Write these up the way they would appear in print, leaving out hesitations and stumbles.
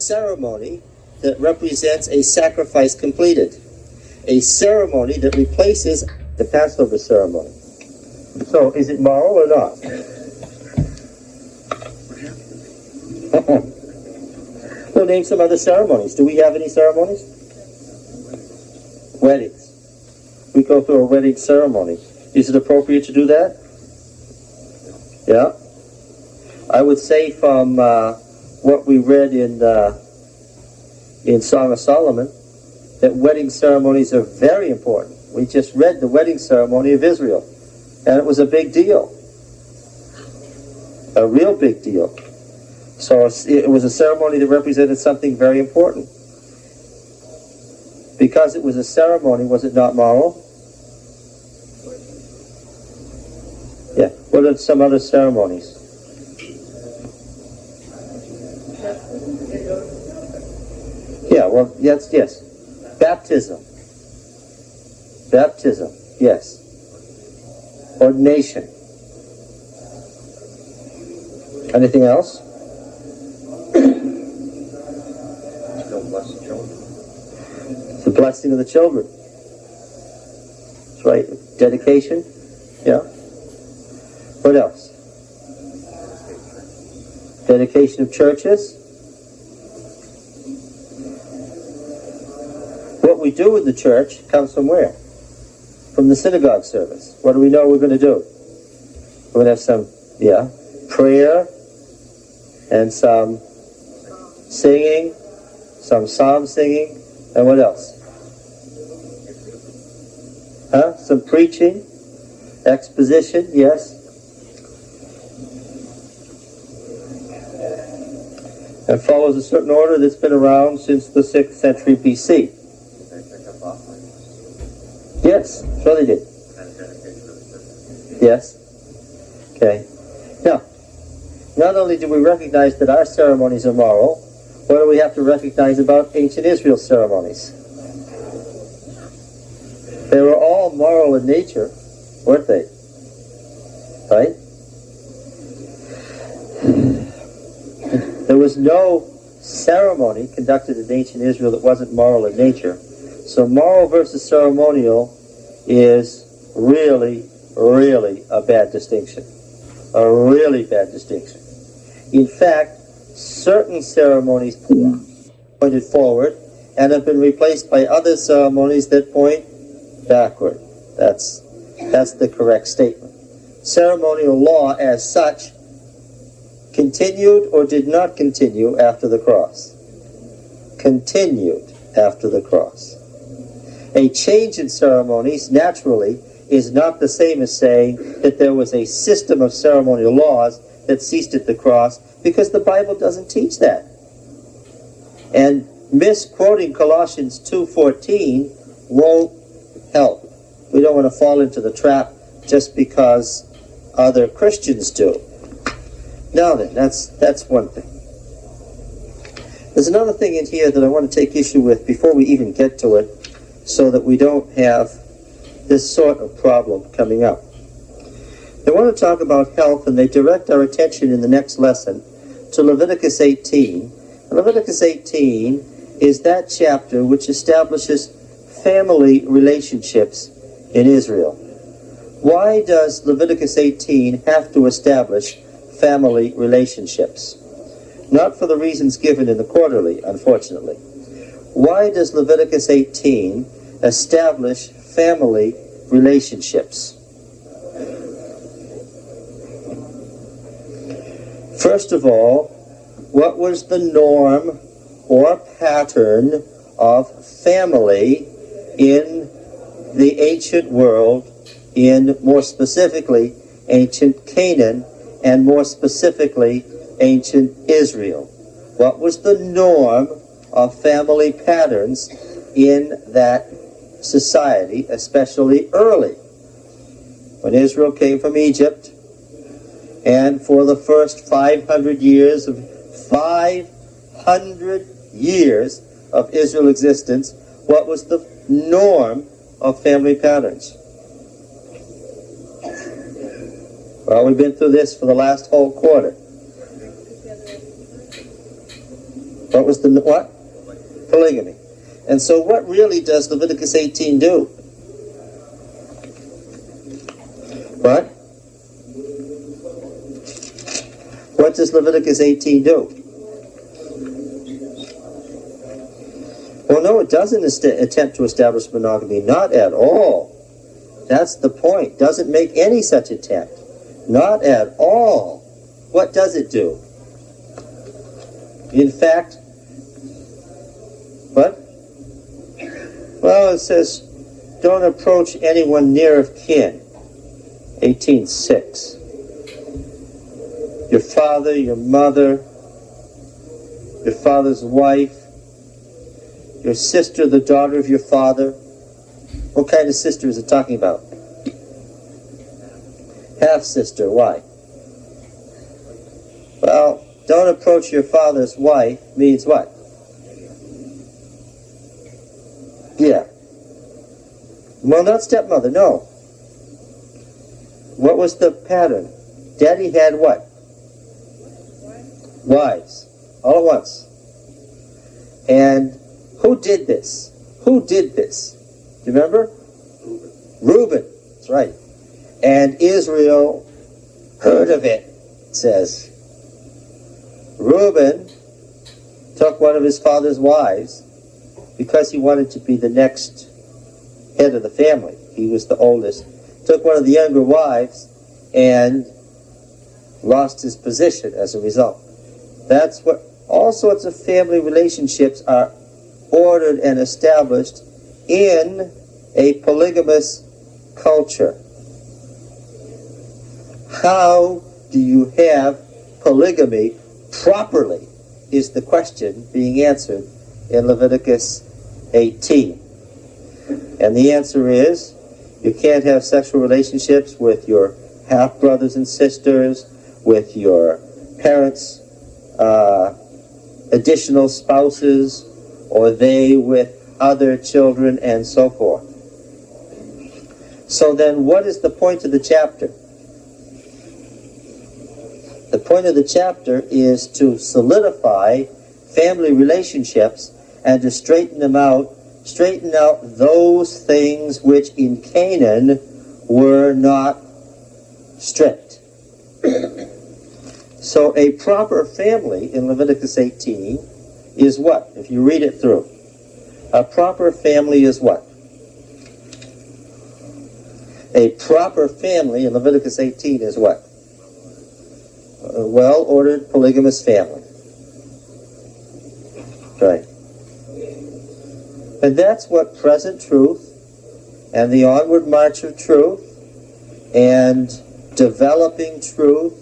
ceremony that represents a sacrifice completed. A ceremony that replaces the Passover ceremony. So, is it moral or not? Well, name some other ceremonies. Do we have any ceremonies? Weddings. We go through a wedding ceremony. Is it appropriate to do that? Yeah. I would say from what we read in Song of Solomon, that wedding ceremonies are very important. We just read the wedding ceremony of Israel, and it was a big deal. A real big deal. So it was a ceremony that represented something very important. Because it was a ceremony, was it not moral? Yeah. What are some other ceremonies? Yeah, well, yes. Baptism. Baptism, yes. Ordination. Anything else? The blessing of the children. That's right. Dedication. Yeah. What else? Dedication of churches. What we do in the church comes from where? From the synagogue service. What do we know we're going to do? We're going to have some, prayer, and some singing, some psalm singing, and what else? Some preaching, exposition, yes. And follows a certain order that's been around since the 6th century BC. Yes, sure they did. Yes. Okay. Now, not only do we recognize that our ceremonies are moral, what do we have to recognize about ancient Israel's ceremonies? They were all moral in nature, weren't they? Right? There was no ceremony conducted in ancient Israel that wasn't moral in nature. So moral versus ceremonial is really, really a bad distinction. A really bad distinction. In fact, certain ceremonies pointed forward and have been replaced by other ceremonies that point backward. That's the correct statement. Ceremonial law as such continued or did not continue after the cross. Continued after the cross. A change in ceremonies, naturally, is not the same as saying that there was a system of ceremonial laws that ceased at the cross, because the Bible doesn't teach that. And misquoting Colossians 2:14 won't help. We don't want to fall into the trap just because other Christians do. Now then, that's one thing. There's another thing in here that I want to take issue with before we even get to it, so that we don't have this sort of problem coming up. They want to talk about health, and they direct our attention in the next lesson to Leviticus 18. And Leviticus 18 is that chapter which establishes family relationships in Israel. Why does Leviticus 18 have to establish family relationships? Not for the reasons given in the quarterly, unfortunately. Why does Leviticus 18 establish family relationships? First of all, what was the norm or pattern of family in the ancient world, in more specifically ancient Canaan, and more specifically ancient Israel? What was the norm of family patterns in that society, especially early? When Israel came from Egypt, and for the first 500 years of Israel existence, what was the norm of family patterns? Well, we've been through this for the last whole quarter. What was the what? Polygamy. And so what really does Leviticus 18 do? What? What does Leviticus 18 do? Well, no, it doesn't attempt to establish monogamy. Not at all. That's the point. Doesn't make any such attempt. Not at all. What does it do? In fact, what? Well, it says, don't approach anyone near of kin. 18:6. Your father, your mother, your father's wife, your sister, the daughter of your father. What kind of sister is it talking about? Half-sister. Why? Well, don't approach your father's wife means what? Yeah. Well, not stepmother, no. What was the pattern? Daddy had what? Wives. All at once. And who did this? Who did this? Do you remember? Reuben. That's right. And Israel heard of it, it says. Reuben took one of his father's wives because he wanted to be the next head of the family. He was the oldest. Took one of the younger wives and lost his position as a result. That's what all sorts of family relationships are ordered and established in a polygamous culture. How do you have polygamy properly is the question being answered in Leviticus 18. And the answer is, you can't have sexual relationships with your half-brothers and sisters, with your parents' additional spouses, or they with other children, and so forth. So then what is the point of the chapter? The point of the chapter is to solidify family relationships and to straighten out those things which in Canaan were not strict. So a proper family in Leviticus 18 is what? If you read it through. A proper family is what? A proper family in Leviticus 18 is what? A well-ordered polygamous family. Right. And that's what present truth and the onward march of truth and developing truth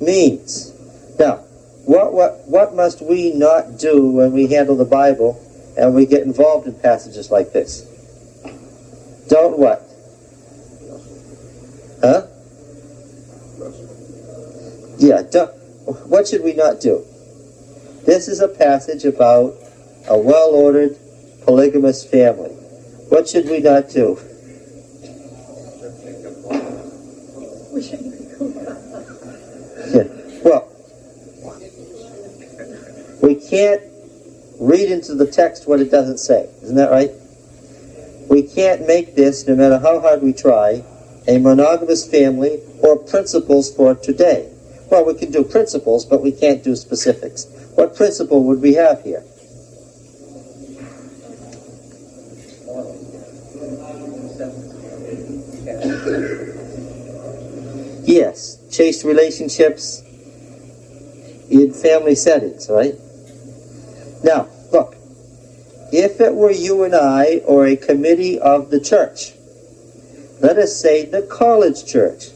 means. Now, what must we not do when we handle the Bible and we get involved in passages like this? Don't what? Huh? Yeah, what should we not do? This is a passage about a well-ordered polygamous family. What should we not do? Yeah. Well, we can't read into the text what it doesn't say. Isn't that right? We can't make this, no matter how hard we try, a monogamous family or principles for today. Well, we can do principles, but we can't do specifics. What principle would we have here? Yes, chaste relationships in family settings, right? Now, look, if it were you and I or a committee of the church, let us say the college church.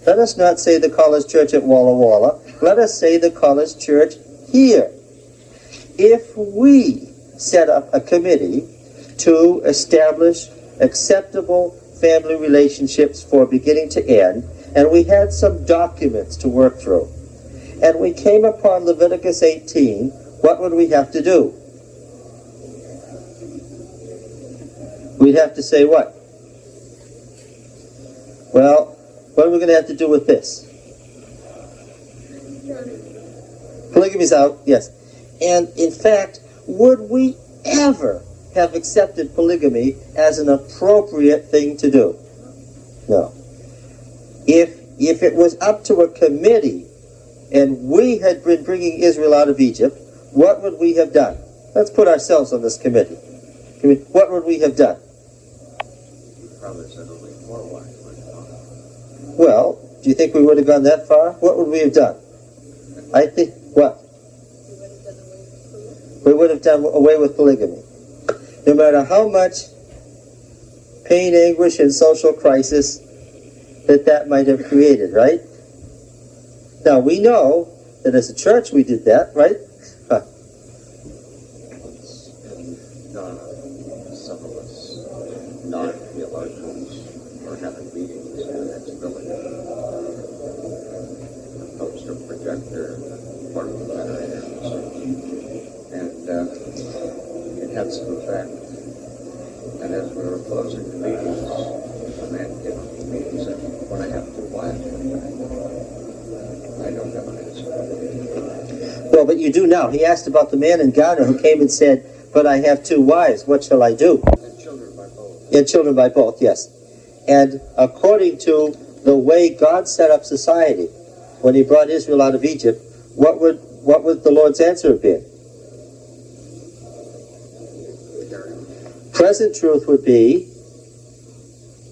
Let us not say the college church at Walla Walla. Let us say the college church here. If we set up a committee to establish acceptable family relationships for beginning to end, and we had some documents to work through, and we came upon Leviticus 18, what would we have to do? We'd have to say what? Well, what are we going to have to do with this? Polygamy's out, yes. And in fact, would we ever have accepted polygamy as an appropriate thing to do? No. If it was up to a committee and we had been bringing Israel out of Egypt, what would we have done? Let's put ourselves on this committee. What would we have done? Probably said only 4 wives would have gone. Well, do you think we would have gone that far? What would we have done? I think, what? We would have done away with polygamy. No matter how much pain, anguish, and social crisis that might have created, right? Now, we know that as a church we did that, right? Huh. And some of us non-theologians are having meetings, and it's really helps to project their part of the matter and it had some effect. And as we were closing the meetings, a man came up to me and said, "When I have 2 wives, I don't have an answer." Well, but you do now. He asked about the man in Ghana who came and said, "But I have 2 wives. What shall I do?" And children by both. And children by both, yes. And according to the way God set up society, when he brought Israel out of Egypt, what would the Lord's answer have been? Present truth would be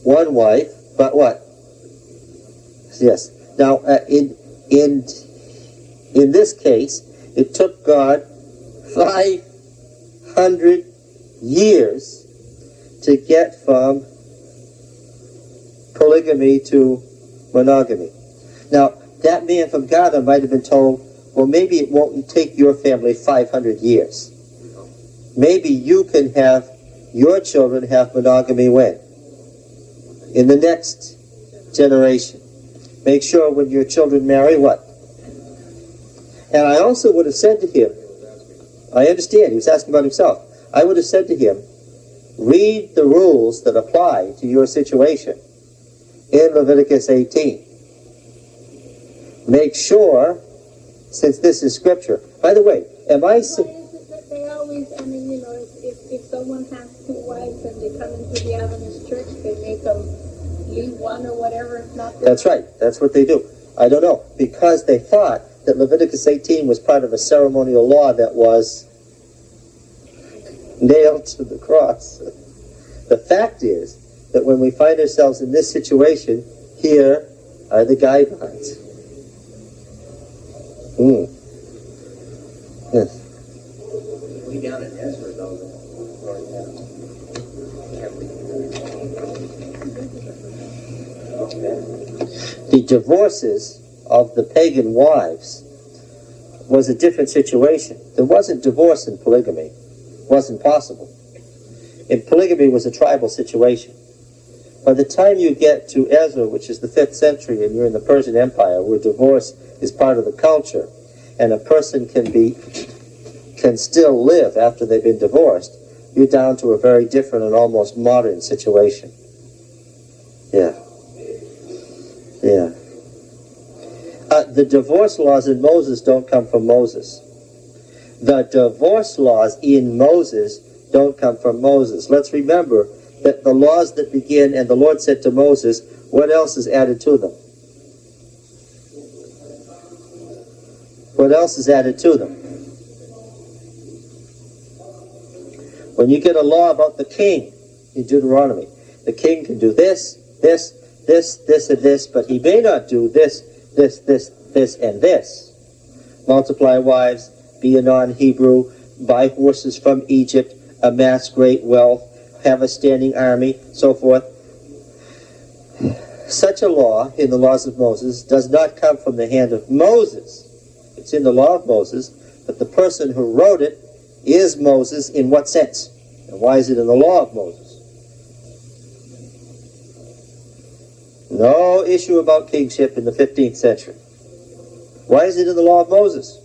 1 wife, but what? Yes. Now, in this case, it took God 500 years to get from polygamy to monogamy. Now, that man from Ghana might have been told, well, maybe it won't take your family 500 years. Maybe you can have your children have monogamy when? In the next generation. Make sure when your children marry, what? And I also would have said to him, I understand, he was asking about himself. I would have said to him, read the rules that apply to your situation in Leviticus 18. Make sure, since this is scripture. By the way, am I... Why is it that they always, I mean, you know, if someone has 2 wives and they come into the Adventist church, they make them leave one or whatever, if not... That's right. That's what they do. I don't know. Because they thought that Leviticus 18 was part of a ceremonial law that was nailed to the cross. The fact is that when we find ourselves in this situation, here are the guidelines. Yes. We down in Ezra, though, the divorces of the pagan wives was a different situation. There wasn't divorce in polygamy. It wasn't possible. In polygamy was a tribal situation. By the time you get to Ezra, which is the 5th century, and you're in the Persian Empire, where divorce is part of the culture, and a person can still live after they've been divorced, you're down to a very different and almost modern situation. Yeah. Yeah. The divorce laws in Moses don't come from Moses. The divorce laws in Moses don't come from Moses. Let's remember that the laws that begin, and the Lord said to Moses, what else is added to them? What else is added to them? When you get a law about the king in Deuteronomy, the king can do this, this, this, this, and this, but he may not do this, this, this, this, and this. Multiply wives, be a non-Hebrew, buy horses from Egypt, amass great wealth, have a standing army, so forth. Such a law in the laws of Moses does not come from the hand of Moses. It's in the law of Moses, but the person who wrote it is Moses in what sense? And why is it in the law of Moses? No issue about kingship in the 15th century. Why is it in the law of Moses?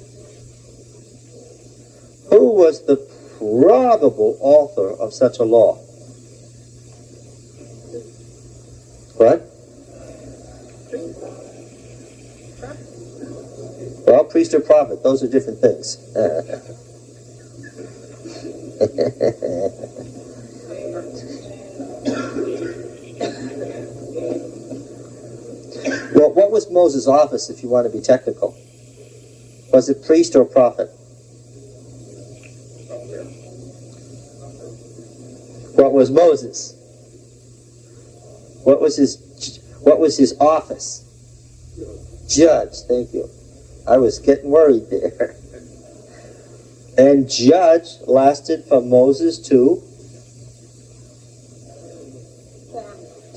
Who was the probable author of such a law? What? Well, priest or prophet, those are different things. Well, what was Moses' office, if you want to be technical? Was it priest or prophet? What was Moses? What was his office? Judge, thank you. I was getting worried there. And judge lasted from Moses to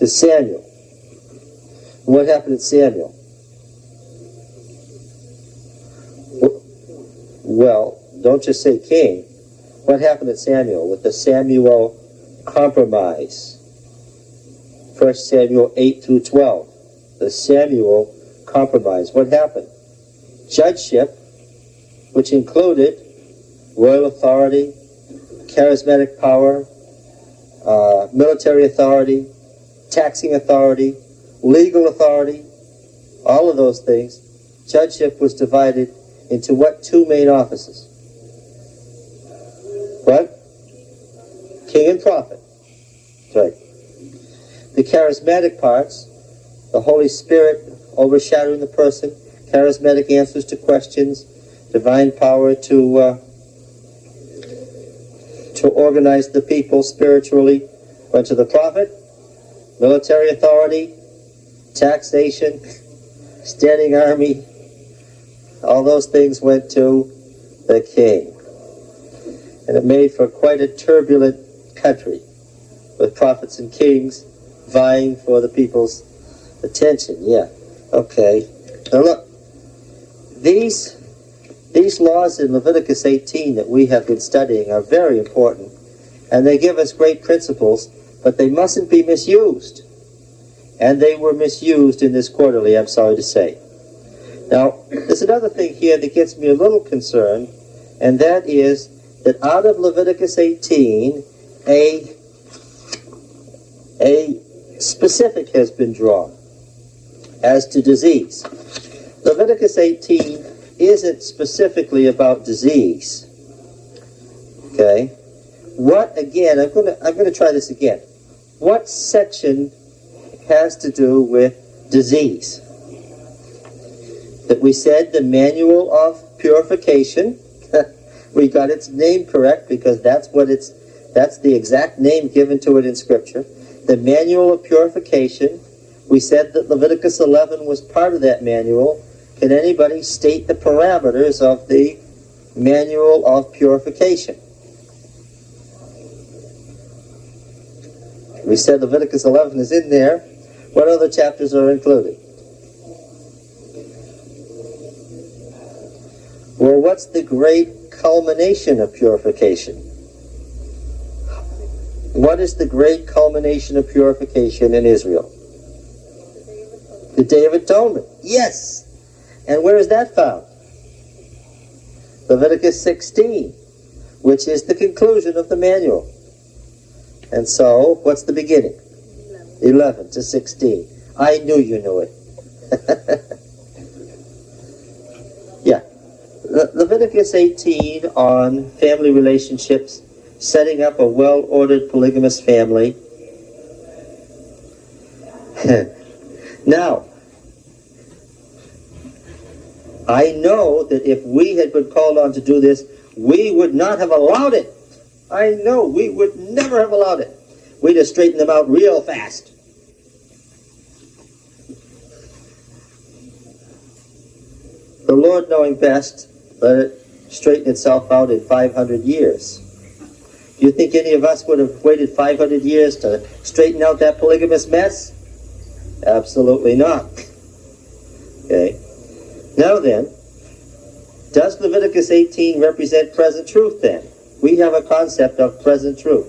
Samuel. What happened to Samuel? Well, don't just say king. What happened to Samuel with the Samuel compromise? 1 Samuel 8 through 12. The Samuel compromise. What happened? Judgeship, which included royal authority, charismatic power, military authority, taxing authority, legal authority, all of those things. Judgeship was divided into what two main offices? What? King and prophet. That's right. The charismatic parts, the Holy Spirit overshadowing the person, charismatic answers to questions, divine power to organize the people spiritually, went to the prophet. Military authority, taxation, standing army, all those things went to the king. And it made for quite a turbulent country, with prophets and kings vying for the people's attention. Yeah, okay. Now look, these laws in Leviticus 18 that we have been studying are very important, and they give us great principles, but they mustn't be misused. And they were misused in this quarterly, I'm sorry to say. Now, there's another thing here that gets me a little concerned, and that is that out of Leviticus 18, a specific has been drawn as to disease. Leviticus 18 isn't specifically about disease. Okay? What, again, I'm going to try this again. What section has to do with disease? That we said the Manual of Purification. We got its name correct because that's the exact name given to it in Scripture. The Manual of Purification. We said that Leviticus 11 was part of that manual. Can anybody state the parameters of the Manual of Purification? We said Leviticus 11 is in there. What other chapters are included? Well, what's the great culmination of purification? What is the great culmination of purification in Israel? The Day of Atonement. Yes. And where is that found? Leviticus 16, which is the conclusion of the manual. And so, what's the beginning? 11 to 16. I knew you knew it. Yeah. Leviticus 18 on family relationships, setting up a well-ordered polygamous family. Now, I know that if we had been called on to do this, we would not have allowed it. I know, we would never have allowed it. We'd have straightened them out real fast. The Lord, knowing best, let it straighten itself out in 500 years. Do you think any of us would have waited 500 years to straighten out that polygamous mess? Absolutely not. Okay. Now then, does Leviticus 18 represent present truth then? We have a concept of present truth.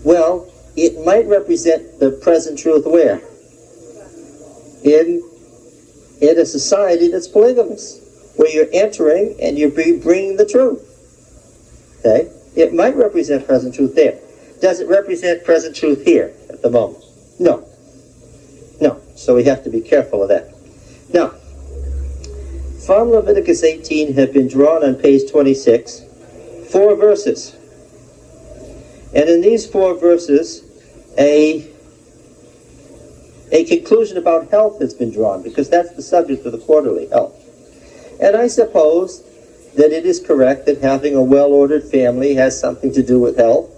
Well, it might represent the present truth where? In a society that's polygamous, where you're entering and you're bringing the truth. Okay? It might represent present truth there. Does it represent present truth here at the moment? No. No. So we have to be careful of that. Now, from Leviticus 18 have been drawn on page 26 4 verses. And in these 4 verses, a conclusion about health has been drawn, because that's the subject of the quarterly, health. And I suppose that it is correct that having a well-ordered family has something to do with health.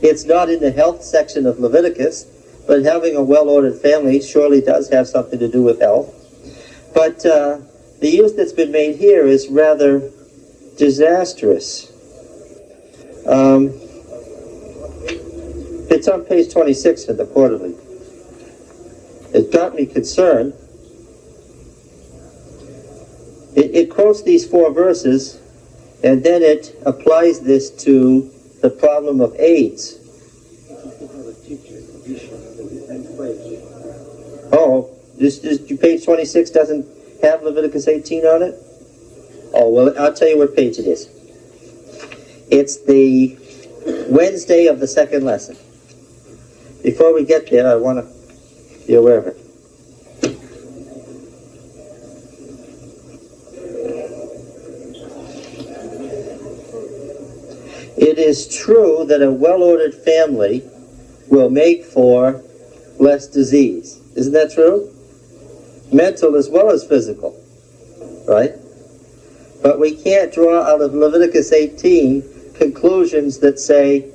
It's not in the health section of Leviticus, but having a well-ordered family surely does have something to do with health. But the use that's been made here is rather disastrous. It's on page 26 in the quarterly. It got me concerned. It quotes these 4 verses, and then it applies this to the problem of AIDS. Oh, this page 26 doesn't have Leviticus 18 on it? Oh, well, I'll tell you what page it is. It's the Wednesday of the second lesson. Before we get there, I want to be aware of it. It is true that a well-ordered family will make for less disease. Isn't that true? Mental as well as physical, right? But we can't draw out of Leviticus 18 conclusions that say,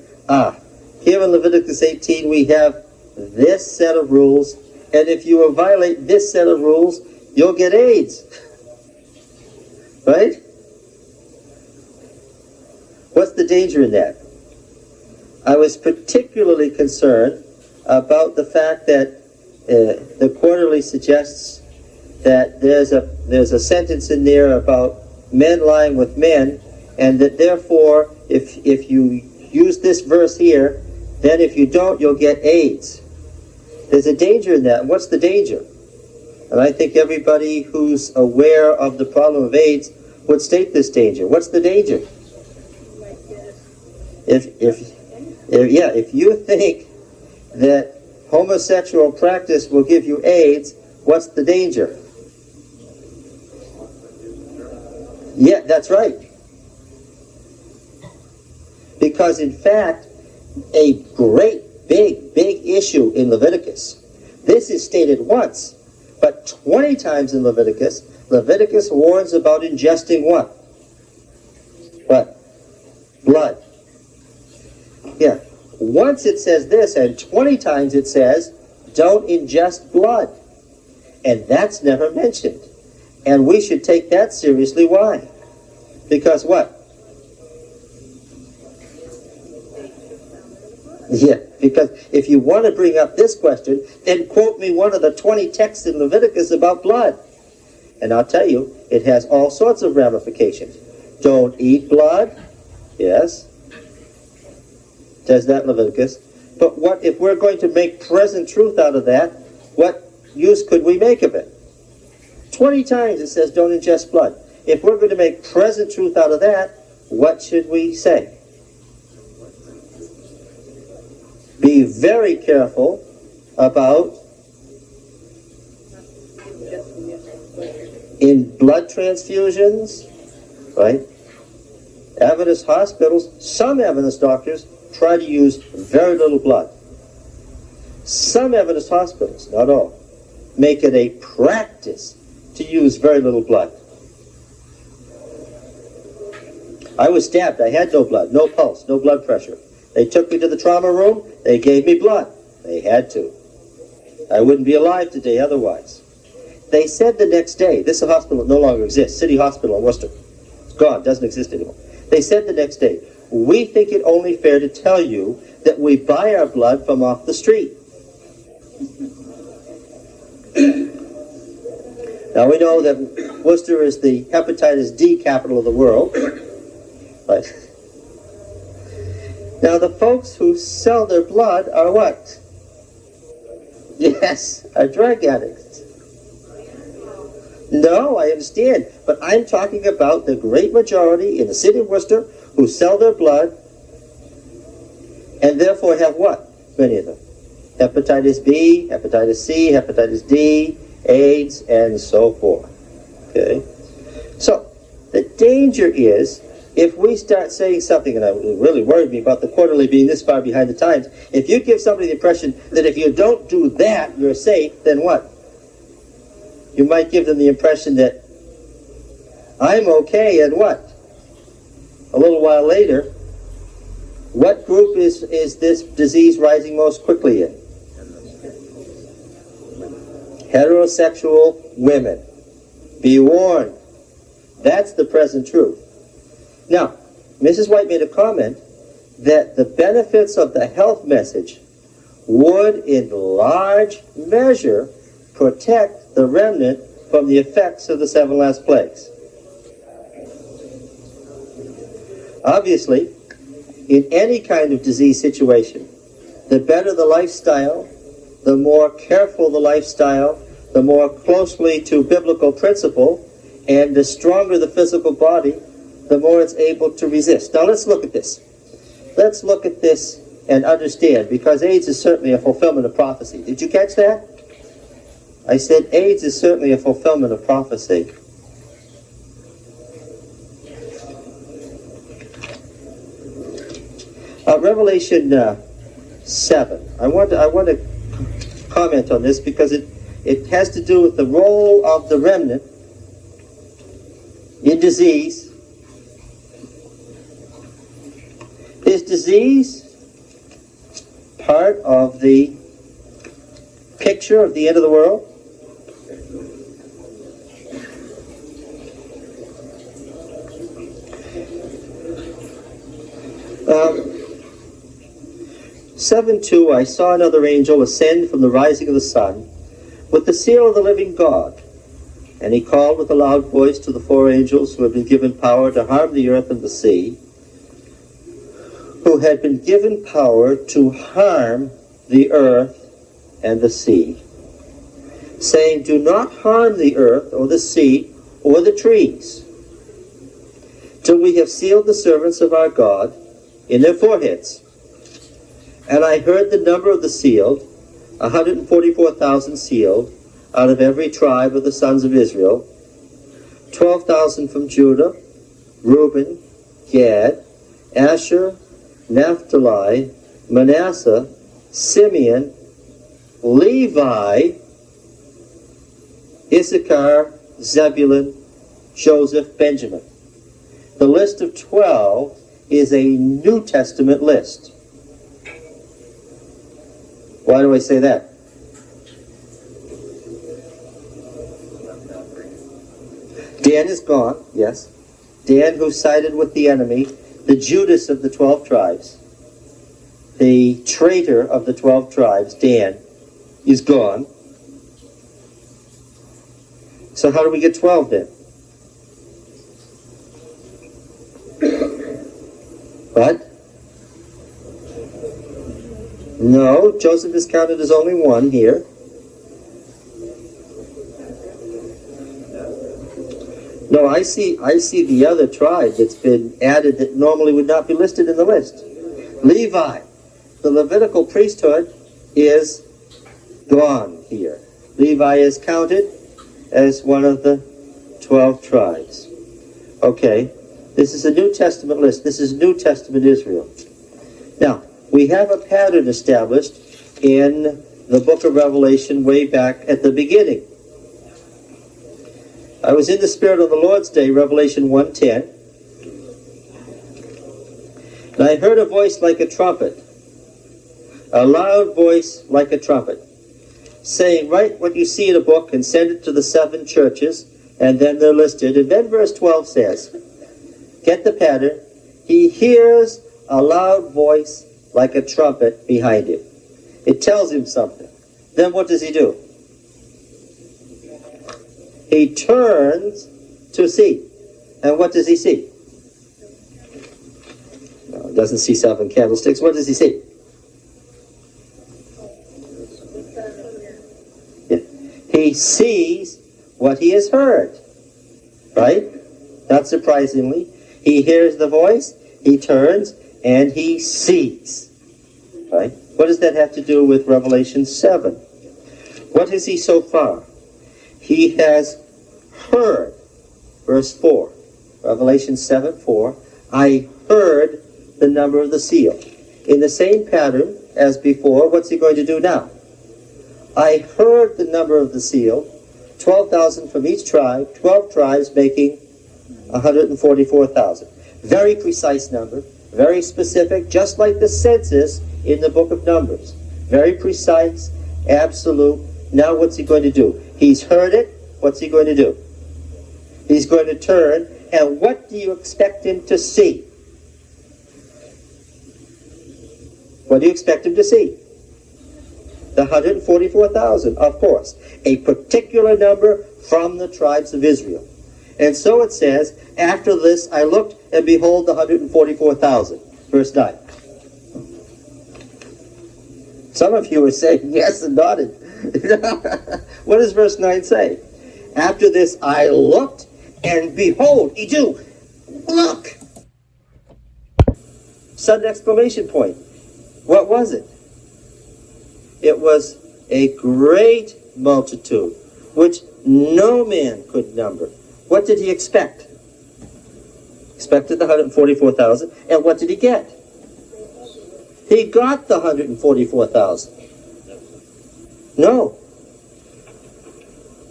here in Leviticus 18 we have this set of rules, and if you violate this set of rules, you'll get AIDS. Right? What's the danger in that? I was particularly concerned about the fact that the quarterly suggests that there's a sentence in there about men lying with men, and that therefore, if you use this verse here, then if you don't, you'll get AIDS. There's a danger in that. What's the danger? And I think everybody who's aware of the problem of AIDS would state this danger. What's the danger? If you think that homosexual practice will give you AIDS, what's the danger? Yeah, that's right. Because in fact, a great, big issue in Leviticus, this is stated once, but 20 times in Leviticus, Leviticus warns about ingesting what? What? Blood. Yeah. Once it says this, and 20 times it says, don't ingest blood. And that's never mentioned. And we should take that seriously. Why? Because what? Yeah, because if you want to bring up this question, then quote me one of the 20 texts in Leviticus about blood. And I'll tell you, it has all sorts of ramifications. Don't eat blood. Yes. Says that in Leviticus. But what if we're going to make present truth out of that? What use could we make of it? 20 times it says don't ingest blood. If we're going to make present truth out of that, what should we say? Be very careful about in blood transfusions, right? Adventist hospitals, some Adventist doctors try to use very little blood. Some Adventist hospitals, not all, make it a practice to use very little blood. I was stabbed. I had no blood, no pulse, no blood pressure. They took me to the trauma room. They gave me blood. They had to. I wouldn't be alive today otherwise. They said the next day, this hospital no longer exists, City Hospital in Worcester. It's gone, doesn't exist anymore. They said the next day, we think it only fair to tell you that we buy our blood from off the street. Now we know that Worcester is the hepatitis D capital of the world. Right. Now the folks who sell their blood are what? Yes, are drug addicts. No, I understand, but I'm talking about the great majority in the city of Worcester who sell their blood and therefore have what? Many of them. Hepatitis B, hepatitis C, hepatitis D, AIDS, and so forth. Okay? So, the danger is if we start saying something, and it really worried me about the quarterly being this far behind the times, if you give somebody the impression that if you don't do that, you're safe, then what? You might give them the impression that I'm okay, and what? A little while later, what group is this disease rising most quickly in? Heterosexual women. Be warned. That's the present truth. Now, Mrs. White made a comment that the benefits of the health message would in large measure protect the remnant from the effects of the 7 last plagues. Obviously, in any kind of disease situation, the better the lifestyle, the more careful the lifestyle, the more closely to biblical principle, and the stronger the physical body, the more it's able to resist. Now let's look at this. Let's look at this and understand, because AIDS is certainly a fulfillment of prophecy. Did you catch that? I said AIDS is certainly a fulfillment of prophecy. Revelation 7. I want to comment on this because it has to do with the role of the remnant in disease. Is disease part of the picture of the end of the world? Um, 7:2, I saw another angel ascend from the rising of the sun with the seal of the living God. And he called with a loud voice to the 4 angels who had been given power to harm the earth and the sea, who had been given power to harm the earth and the sea, saying, do not harm the earth or the sea or the trees, till we have sealed the servants of our God in their foreheads. And I heard the number of the sealed, 144,000 sealed, out of every tribe of the sons of Israel, 12,000 from Judah, Reuben, Gad, Asher, Naphtali, Manasseh, Simeon, Levi, Issachar, Zebulun, Joseph, Benjamin. The list of 12 is a New Testament list. Why do I say that? Dan is gone, yes. Dan, who sided with the enemy, the Judas of the 12 tribes, the traitor of the 12 tribes, Dan, is gone. So how do we get 12 then? What? No, Joseph is counted as only one here. No, I see the other tribe that's been added that normally would not be listed in the list. Levi, the Levitical priesthood, is gone here. Levi is counted as one of the 12 tribes. Okay, this is a New Testament list. This is New Testament Israel. Now, we have a pattern established in the book of Revelation way back at the beginning. I was in the Spirit on the Lord's Day, Revelation 1:10, and I heard a voice like a trumpet, a loud voice like a trumpet, saying, write what you see in a book and send it to the 7 churches, and then they're listed. And then verse 12 says, get the pattern, he hears a loud voice like a trumpet behind him. It tells him something. Then what does he do? He turns to see. And what does he see? No, he doesn't see 7 candlesticks. What does he see? Yeah. He sees what he has heard. Right? Not surprisingly. He hears the voice, he turns, and he sees. Right? What does that have to do with Revelation 7? What is he so far? He has heard. Verse 4. Revelation 7:4. I heard the number of the seal. In the same pattern as before, what's he going to do now? I heard the number of the seal, 12,000 from each tribe, 12 tribes making 144,000. Very precise number, very specific, just like the census in the book of Numbers. Very precise, absolute. Now what's he going to do? He's heard it. What's he going to do? He's going to turn, and what do you expect him to see? What do you expect him to see? The 144,000, of course. A particular number from the tribes of Israel. And so it says, after this I looked, and behold the 144,000. Verse 9. Some of you are saying yes and nodded. What does verse 9 say? After this I looked, and behold, Edu, look! Sudden exclamation point. What was it? It was a great multitude, which no man could number. What did he expect? Expected the 144,000, and what did he get? He got the 144,000. No.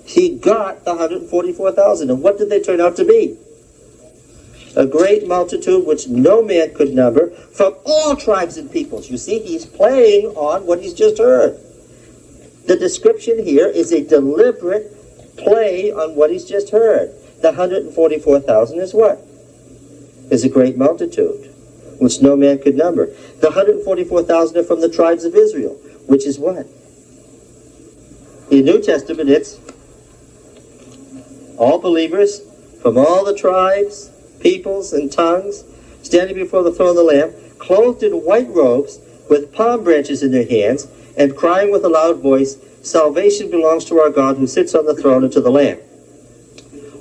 He got the 144,000, and what did they turn out to be? A great multitude which no man could number, from all tribes and peoples. You see, he's playing on what he's just heard. The description here is a deliberate play on what he's just heard. The 144,000 is what? Is a great multitude, which no man could number. The 144,000 are from the tribes of Israel, which is what? In the New Testament, it's all believers from all the tribes, peoples, and tongues, standing before the throne of the Lamb, clothed in white robes, with palm branches in their hands, and crying with a loud voice, "Salvation belongs to our God who sits on the throne and to the Lamb."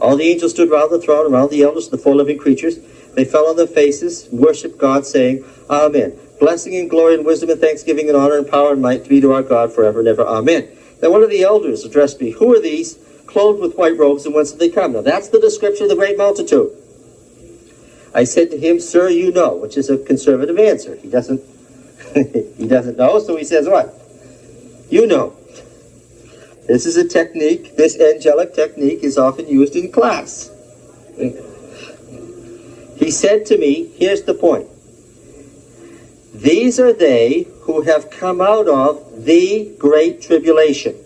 All the angels stood round the throne, around the elders and the four living creatures. They fell on their faces, and worshipped God, saying, Amen. Blessing and glory and wisdom and thanksgiving and honor and power and might be to our God forever and ever. Amen. Then one of the elders addressed me. Who are these, clothed with white robes, and whence did they come? Now that's the description of the great multitude. I said to him, Sir, you know, which is a conservative answer. He doesn't he doesn't know, so he says what? You know. This is a technique, this angelic technique is often used in class. He said to me, here's the point. These are they who have come out of the great tribulation.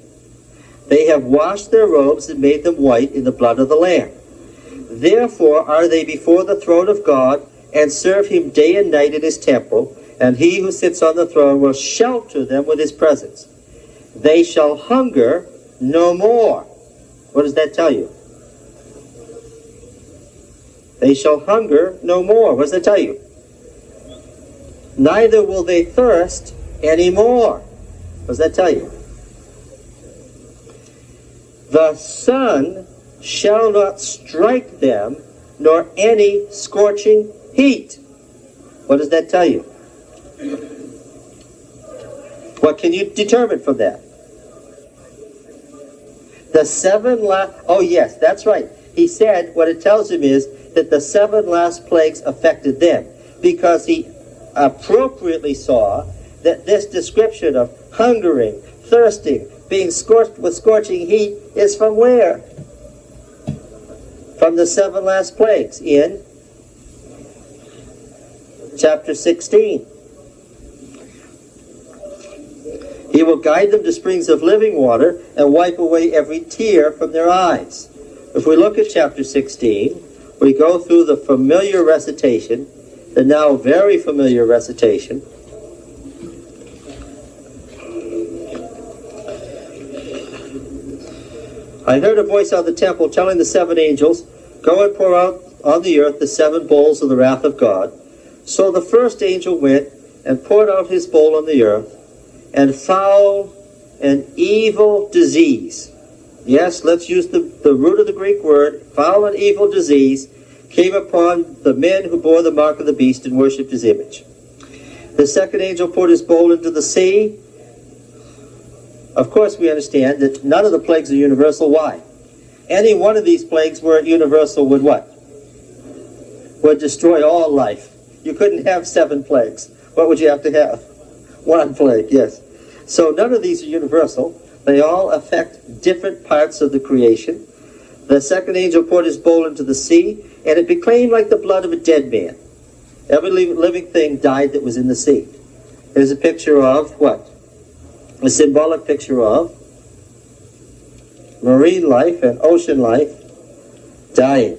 They have washed their robes and made them white in the blood of the Lamb. Therefore are they before the throne of God, and serve him day and night in his temple, and he who sits on the throne will shelter them with his presence. They shall hunger no more. What does that tell you? They shall hunger no more. What does that tell you? Neither will they thirst any more. What does that tell you? The sun shall not strike them, nor any scorching heat. What does that tell you? What can you determine from that? The seven last... Oh yes, that's right. He said what it tells him is that the seven last plagues affected them, because he appropriately saw that this description of hungering, thirsting, being scorched with scorching heat is from where? From the seven last plagues in chapter 16. He will guide them to springs of living water and wipe away every tear from their eyes. If we look at chapter 16, we go through the familiar recitation, the now very familiar recitation. I heard a voice out of the temple telling the seven angels, Go and pour out on the earth the seven bowls of the wrath of God. So the first angel went and poured out his bowl on the earth, and foul and evil disease. Yes, let's use the root of the Greek word, foul and evil disease, came upon the men who bore the mark of the beast and worshipped his image. The second angel poured his bowl into the sea. Of course, we understand that none of the plagues are universal. Why? Any one of these plagues were universal would what? would destroy all life. You couldn't have 7 plagues. What would you have to have? 1 plague, yes. So none of these are universal. They all affect different parts of the creation. The second angel poured his bowl into the sea, and it became like the blood of a dead man. Every living thing died that was in the sea. There's a picture of what? A symbolic picture of marine life and ocean life dying.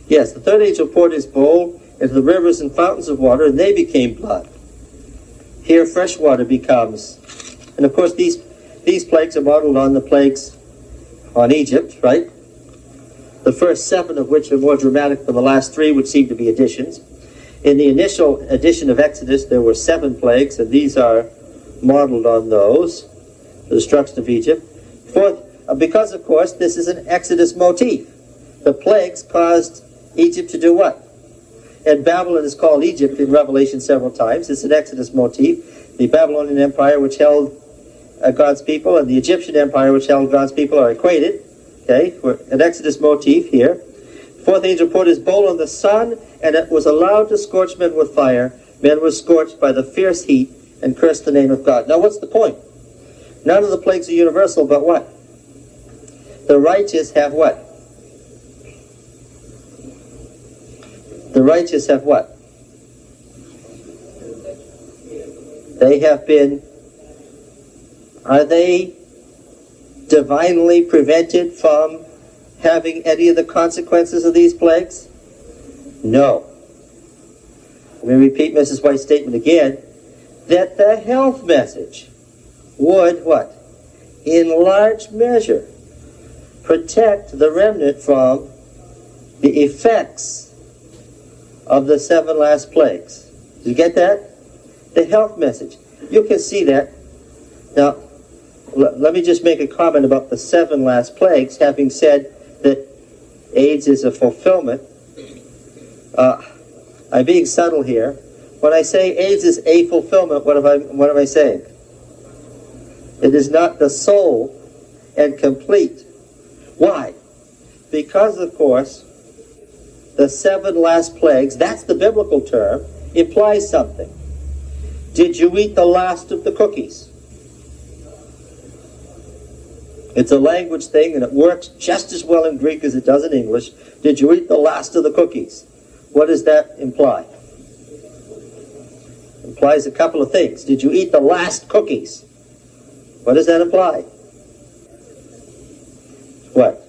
Yes, the third angel poured his bowl into the rivers and fountains of water, and they became blood. Here fresh water becomes, and of course these plagues are modeled on the plagues on Egypt, right? The first 7 of which are more dramatic than the last 3, which seem to be additions. In the initial edition of Exodus, there were 7 plagues, and these are modeled on those, the destruction of Egypt. Fourth, because, of course, this is an Exodus motif. The plagues caused Egypt to do what? And Babylon is called Egypt in Revelation several times. It's an Exodus motif. The Babylonian Empire, which held God's people, and the Egyptian Empire, which held God's people, are equated. Okay, an Exodus motif here. Fourth angel poured his bowl on the sun, and it was allowed to scorch men with fire. Men were scorched by the fierce heat and cursed the name of God. Now what's the point? None of the plagues are universal, but what? The righteous have what? The righteous have what? They have been, are they divinely prevented from having any of the consequences of these plagues? No. Let me repeat Mrs. White's statement again, that the health message would what? In large measure protect the remnant from the effects of the 7 last plagues. Did you get that? The health message. You can see that. Now, let me just make a comment about the 7 last plagues, having said that AIDS is a fulfillment. I'm being subtle here. When I say AIDS is a fulfillment, what am I saying? It is not the sole and complete. Why? Because, of course, the 7 last plagues, that's the biblical term, implies something. Did you eat the last of the cookies? It's a language thing, and it works just as well in Greek as it does in English. Did you eat the last of the cookies? What does that imply? It implies a couple of things. Did you eat the last cookies? What does that imply? What?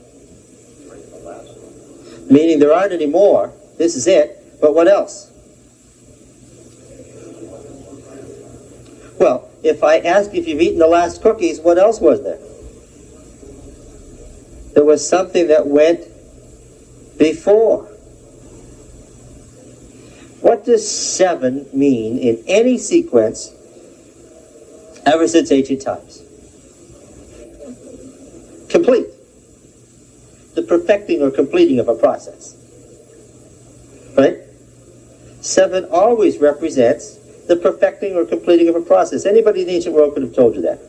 Meaning there aren't any more. This is it. But what else? Well, if I ask if you've eaten the last cookies, what else was there? There was something that went before. What does 7 mean in any sequence ever since ancient times? Complete. The perfecting or completing of a process. Right? 7 always represents the perfecting or completing of a process. Anybody in the ancient world could have told you that.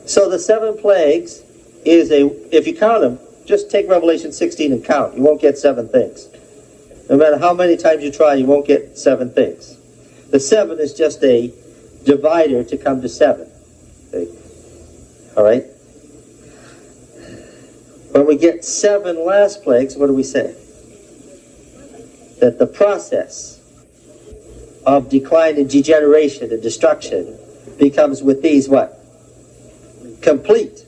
So the 7 plagues is if you count them, just take Revelation 16 and count. You won't get 7 things. No matter how many times you try, you won't get 7 things. The 7 is just a divider to come to 7. Okay. All right? When we get 7 last plagues, what do we say? That the process of decline and degeneration and destruction becomes with these what? Complete.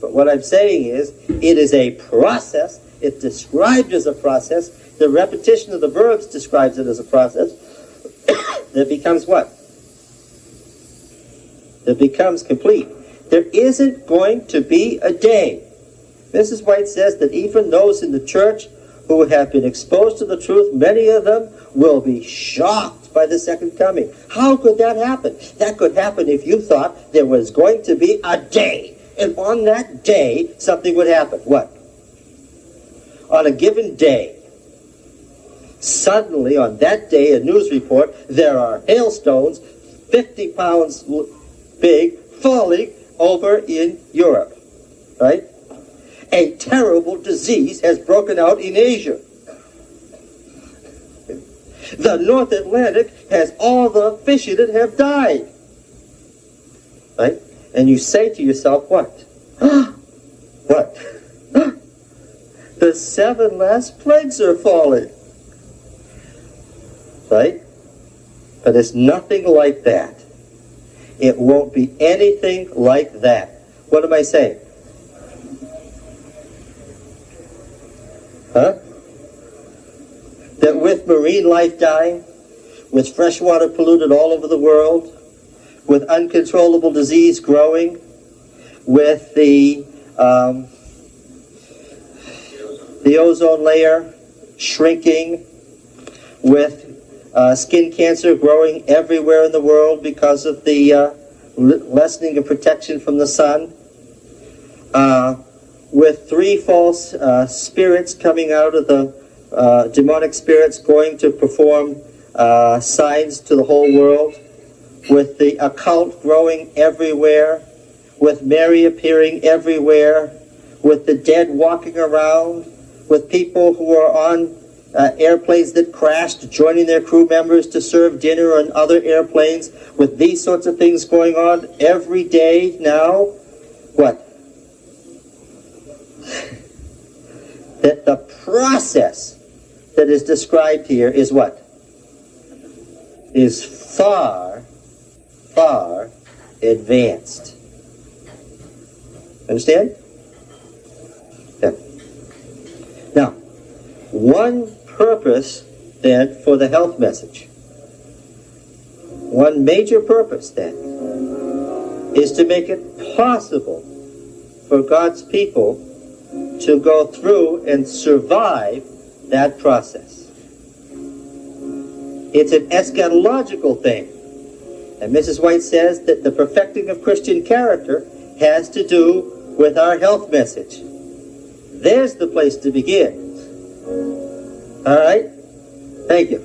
But what I'm saying is, it is a process. It's described as a process. The repetition of the verbs describes it as a process that becomes what? That becomes complete. There isn't going to be a day. Mrs. White says that even those in the church who have been exposed to the truth, many of them will be shocked by the second coming. How could that happen? That could happen if you thought there was going to be a day. And on that day, something would happen. What? On a given day, suddenly on that day, a news report, there are hailstones 50 pounds big falling over in Europe. Right? A terrible disease has broken out in Asia. The North Atlantic has all the fish in it have died. Right? And you say to yourself, what? What? The 7 last plagues are falling. Right? But it's nothing like that. It won't be anything like that. What am I saying? Huh? That with marine life dying, with fresh water polluted all over the world, with uncontrollable disease growing, with the ozone layer shrinking, with skin cancer growing everywhere in the world because of the lessening of protection from the sun, with 3 false spirits coming out of the demonic spirits going to perform signs to the whole world, with the occult growing everywhere, with Mary appearing everywhere, with the dead walking around, with people who are on airplanes that crashed joining their crew members to serve dinner on other airplanes, with these sorts of things going on every day now. What? That the process that is described here is what? Is far, far advanced. Understand? Yeah. Now, one purpose then for the health message, one major purpose then, is to make it possible for God's people to go through and survive that process. It's an eschatological thing. And Mrs. White says that the perfecting of Christian character has to do with our health message. There's the place to begin. All right? Thank you.